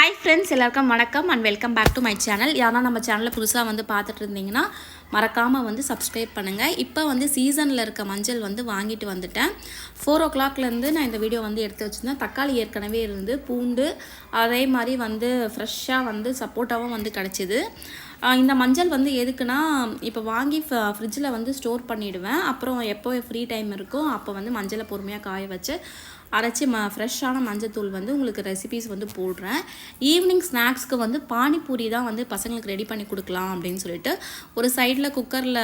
Hi friends, எல்லாருக்கும் வணக்கம் and welcome back to my channel. யாரா நம்ம சேனலில் புதுசாக வந்து பார்த்துட்டு இருந்தீங்கன்னா மறக்காமல் வந்து சப்ஸ்கிரைப் பண்ணுங்கள். இப்போ வந்து சீசனில் இருக்க மஞ்சள் வந்து வாங்கிட்டு வந்துட்டேன். 4 o'clockலேருந்து நான் இந்த வீடியோ வந்து எடுத்து வச்சுருந்தேன். தக்காளி ஏற்கனவே இருந்து, பூண்டு அதே மாதிரி வந்து ஃப்ரெஷ்ஷாக வந்து சப்போட்டாவும் வந்து கிடச்சிது. இந்த மஞ்சள் வந்து எதுக்குன்னா, இப்போ வாங்கி ஃப்ரிட்ஜில் வந்து ஸ்டோர் பண்ணிவிடுவேன். அப்புறம் எப்போ ஃப்ரீ டைம் இருக்கோ அப்போ வந்து மஞ்சளை பொறுமையாக காய வச்சு அரைச்சி ஃப்ரெஷ்ஷான மஞ்சத்தூள் வந்து உங்களுக்கு ரெசிபீஸ் வந்து போடுறேன். ஈவினிங் ஸ்நாக்ஸ்க்கு வந்து பானிபூரி தான் வந்து பசங்களுக்கு ரெடி பண்ணி கொடுக்கலாம் அப்படின்னு சொல்லிட்டு ஒரு சைடில் குக்கரில்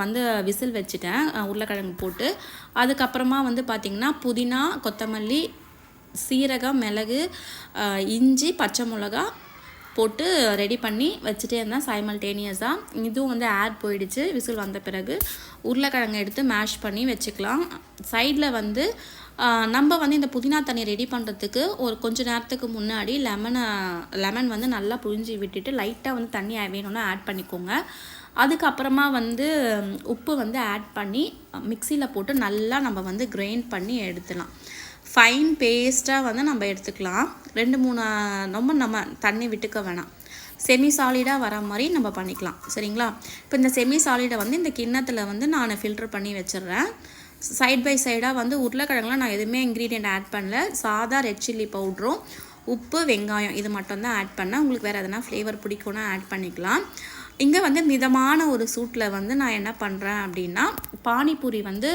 வந்து விசில் வச்சுட்டேன், உருளைக்கிழங்கு போட்டு. அதுக்கப்புறமா வந்து பார்த்திங்கன்னா புதினா, கொத்தமல்லி, சீரகம், மிளகு, இஞ்சி, பச்சை மிளகா போட்டு ரெடி பண்ணி வச்சுட்டே இருந்தேன் சைமல்டேனியஸாக. இதுவும் வந்து ஆட் போயிடுச்சு. விசில் வந்த பிறகு உருளைக்கிழங்கு எடுத்து மேஷ் பண்ணி வச்சுக்கலாம். சைடில் வந்து நம்ம வந்து இந்த புதினா தண்ணி ரெடி பண்ணுறதுக்கு ஒரு கொஞ்சம் நேரத்துக்கு முன்னாடி லெமன் வந்து நல்லா புழிஞ்சி விட்டுட்டு லைட்டாக வந்து தண்ணி வேணும்னா ஆட் பண்ணிக்கோங்க. அதுக்கப்புறமா வந்து உப்பு வந்து ஆட் பண்ணி மிக்சியில் போட்டு நல்லா நம்ம வந்து கிரைண்ட் பண்ணி எடுத்துடலாம். ஃபைன் பேஸ்ட்டாக வந்து நம்ம எடுத்துக்கலாம். 2-3 ரொம்ப நம்ம தண்ணி விட்டுக்க வேணாம். செமி சாலிடாக வர மாதிரி நம்ம பண்ணிக்கலாம், சரிங்களா? இப்போ இந்த செமி சாலிடை வந்து இந்த கிண்ணத்தில் வந்து நான் ஃபில்டர் பண்ணி வச்சிடுறேன். சைட் பை சைடாக வந்து உருளைக்கிழங்குலாம் நான் எதுவுமே இன்க்ரீடியன்ட் ஆட் பண்ணல. சாதா ரெட் சில்லி பவுட்ரும், உப்பு, வெங்காயம் இது மட்டும்தான் ஆட் பண்ணேன். உங்களுக்கு வேறு எதனா ஃப்ளேவர் பிடிக்கும்னா ஆட் பண்ணிக்கலாம். இங்கே வந்து மிதமான ஒரு சூட்டில் வந்து நான் என்ன பண்ணுறேன் அப்படின்னா, பானிபூரி வந்து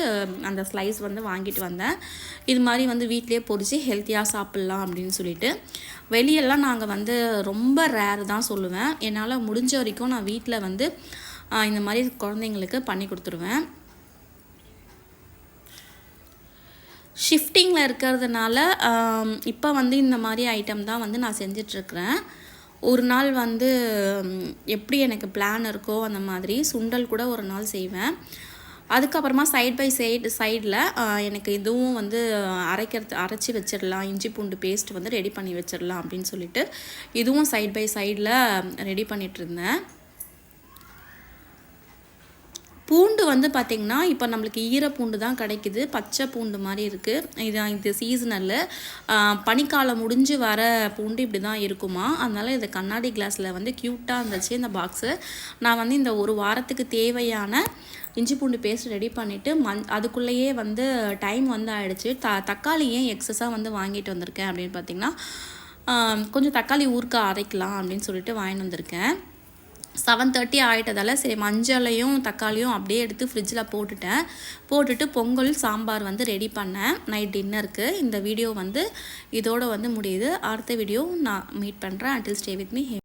அந்த ஸ்லைஸ் வந்து வாங்கிட்டு வந்தேன். இது மாதிரி வந்து வீட்டிலே பொரிச்சு ஹெல்த்தியாக சாப்பிட்லாம் அப்படின்னு சொல்லிட்டு. வெளியெல்லாம் நாங்கள் வந்து ரொம்ப ரேர் தான் சொல்லுவேன். என்னால் முடிஞ்ச வரைக்கும் நான் வீட்டில் வந்து இந்த மாதிரி குழந்தைங்களுக்கு பண்ணி கொடுத்துருவேன். ஷிஃப்டிங்கில் இருக்கிறதுனால இப்போ வந்து இந்த மாதிரி ஐட்டம் தான் வந்து நான் செஞ்சிட்ருக்கிறேன். ஒரு நாள் வந்து எப்படி எனக்கு பிளான் இருக்கோ அந்த மாதிரி சுண்டல் கூட ஒரு நாள் செய்வேன். அதுக்கப்புறமா சைட் பை சைடில் எனக்கு இதுவும் வந்து அரைச்சி வச்சிடலாம், இஞ்சி பூண்டு பேஸ்ட் வந்து ரெடி பண்ணி வச்சிடலாம் அப்படின்னு சொல்லிட்டு இதுவும் சைட் பை சைடில் ரெடி பண்ணிகிட்ருந்தேன். பூண்டு வந்து பார்த்திங்கன்னா இப்போ நம்மளுக்கு ஈரப்பூண்டு தான் கிடைக்குது, பச்சை பூண்டு மாதிரி இருக்குது. இது சீசனல்லு பனிக்காலம் முடிஞ்சு வர பூண்டு இப்படி தான் இருக்குமா. அதனால் இது கண்ணாடி கிளாஸில் வந்து க்யூட்டாக இருந்துச்சு இந்த பாக்ஸு. நான் வந்து இந்த ஒரு வாரத்துக்கு தேவையான இஞ்சி பூண்டு பேஸ்ட் ரெடி பண்ணிவிட்டு அதுக்குள்ளேயே வந்து டைம் வந்து ஆகிடுச்சு. தக்காளி ஏன் எக்ஸஸாக வந்து வாங்கிட்டு வந்திருக்கேன் அப்படின்னு பார்த்திங்கன்னா, கொஞ்சம் தக்காளி ஊறுகாய் அரைக்கலாம் அப்படின்னு சொல்லிட்டு வாங்கிட்டு வந்திருக்கேன். 7:30 ஆகிட்டதால் சரி மஞ்சளையும் தக்காளியும் அப்படியே எடுத்து ஃப்ரிட்ஜில் போட்டுட்டு பொங்கல், சாம்பார் வந்து ரெடி பண்ணேன் நைட் டின்னருக்கு. இந்த வீடியோ வந்து இதோடு வந்து முடியுது. அடுத்த வீடியோ நான் மீட் பண்ணுறேன். Until stay with me.